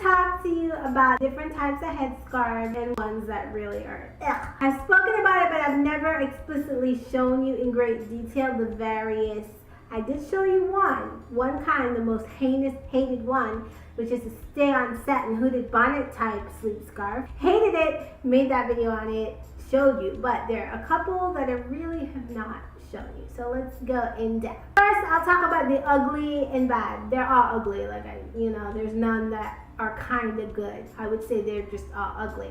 to talk to you about different types of headscarves and ones that really are ugh. I've spoken about it, but I've never explicitly shown you in great detail the various. I did show you one kind, the most hated one, which is a stay-on satin hooded bonnet type sleep scarf. Hated it, made that video on it, showed you, but there are a couple that I really have not shown you. So let's go in depth. First, I'll talk about the ugly and bad. They're all ugly, there's none that are kind of good. I would say they're just all ugly.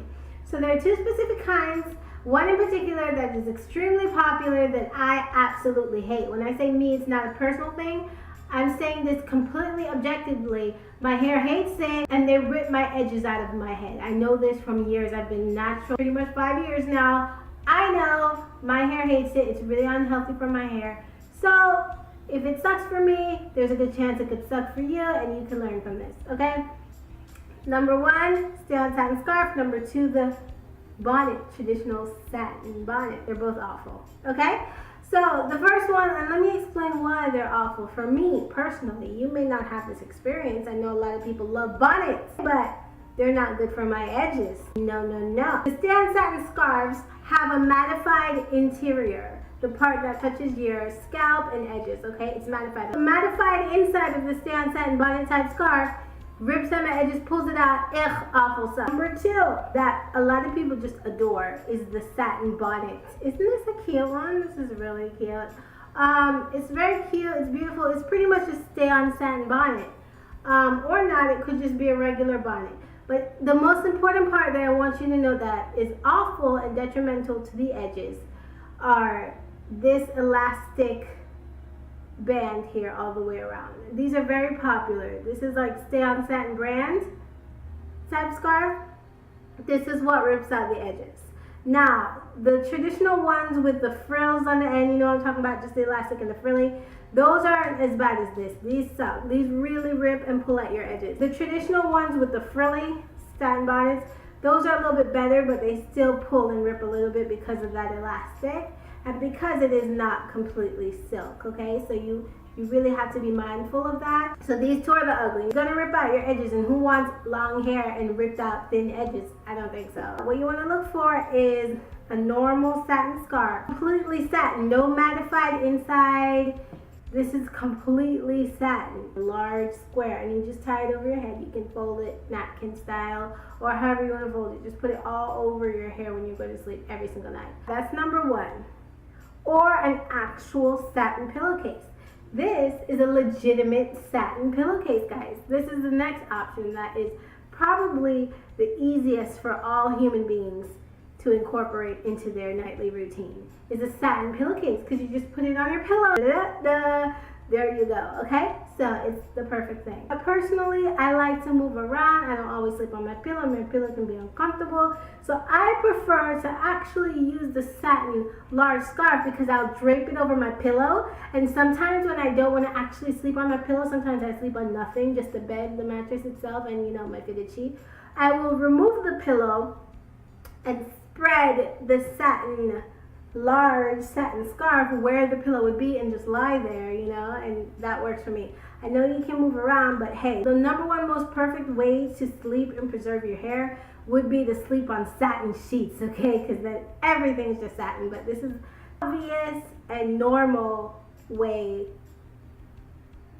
So there are two specific kinds. One in particular that is extremely popular that I absolutely hate. When I say me, it's not a personal thing. I'm saying this completely objectively. My hair hates it and they rip my edges out of my head. I know this from years. I've been natural pretty much 5 years now. I know my hair hates it. It's really unhealthy for my hair. So if it sucks for me, there's a good chance it could suck for you and you can learn from this, okay? Number one, stay-on satin scarf. Number two, the bonnet, traditional satin bonnet. They're both awful, okay? So the first one, and let me explain why they're awful for me personally. You may not have this experience. I know a lot of people love bonnets, but they're not good for my edges. No, no, no. The stay-on satin scarves have a mattified interior, the part that touches your scalp and edges, okay? It's mattified. The mattified inside of the stay-on satin bonnet type scarf rips out my edges, pulls it out, awful stuff. Number two, that a lot of people just adore is the satin bonnet. Isn't this a cute one? This is really cute. It's very cute, it's beautiful. It's pretty much a stay-on satin bonnet. Or not, it could just be a regular bonnet. But the most important part that I want you to know that is awful and detrimental to the edges are this elastic band here all the way around. These are very popular. This is like stay-on satin brand type scarf. This is what rips out the edges. Now, the traditional ones with the frills on the end, you know what I'm talking about, just the elastic and the frilly, those aren't as bad as this. These suck. These really rip and pull at your edges. The traditional ones with the frilly satin bonnets, those are a little bit better, but they still pull and rip a little bit because of that elastic. And because it is not completely silk, okay? So you really have to be mindful of that. So these two are the ugly. You're gonna rip out your edges, and who wants long hair and ripped out thin edges? I don't think so. What you wanna look for is a normal satin scarf. Completely satin, no mattified inside. This is completely satin, large square, and you just tie it over your head. You can fold it napkin style or however you wanna fold it. Just put it all over your hair when you go to sleep every single night. That's number one. Or an actual satin pillowcase. This is a legitimate satin pillowcase, guys. This is the next option that is probably the easiest for all human beings to incorporate into their nightly routine. Is a satin pillowcase, because you just put it on your pillow. There you go, okay? So it's the perfect thing. Personally, I like to move around. I don't always sleep on my pillow. My pillow can be uncomfortable. So I prefer to actually use the satin large scarf because I'll drape it over my pillow. And sometimes when I don't want to actually sleep on my pillow, sometimes I sleep on nothing, just the bed, the mattress itself, and my fitted sheet. I will remove the pillow and spread the large satin scarf where the pillow would be and just lie there, and that works for me. I know you can move around, but hey, the number one most perfect way to sleep and preserve your hair would be to sleep on satin sheets, okay? Because then everything's just satin, but this is obvious and normal way,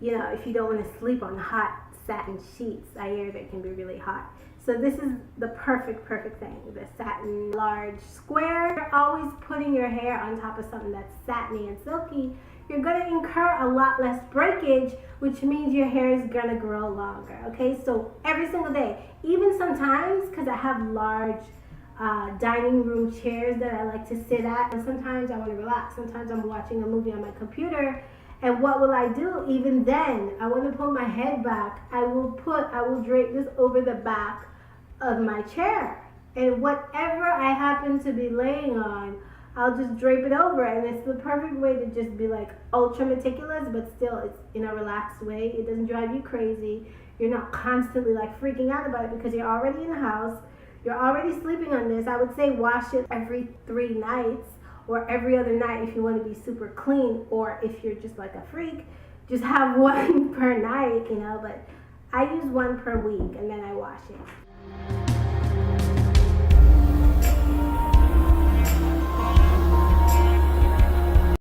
if you don't want to sleep on hot satin sheets. I hear they can be really hot. So this is the perfect thing, the satin large square. You're always putting your hair on top of something that's satiny and silky. You're gonna incur a lot less breakage, which means your hair is gonna grow longer, okay? So every single day, even sometimes, because I have large dining room chairs that I like to sit at, and sometimes I wanna relax, sometimes I'm watching a movie on my computer, and what will I do? Even then, I want to put my head back. I will drape this over the back of my chair. And whatever I happen to be laying on, I'll just drape it over. And it's the perfect way to just be like ultra meticulous, but still it's in a relaxed way. It doesn't drive you crazy. You're not constantly like freaking out about it because you're already in the house. You're already sleeping on this. I would say wash it every 3 nights. Or every other night if you want to be super clean, or if you're just like a freak, just have one per night, but I use one per week and then I wash it.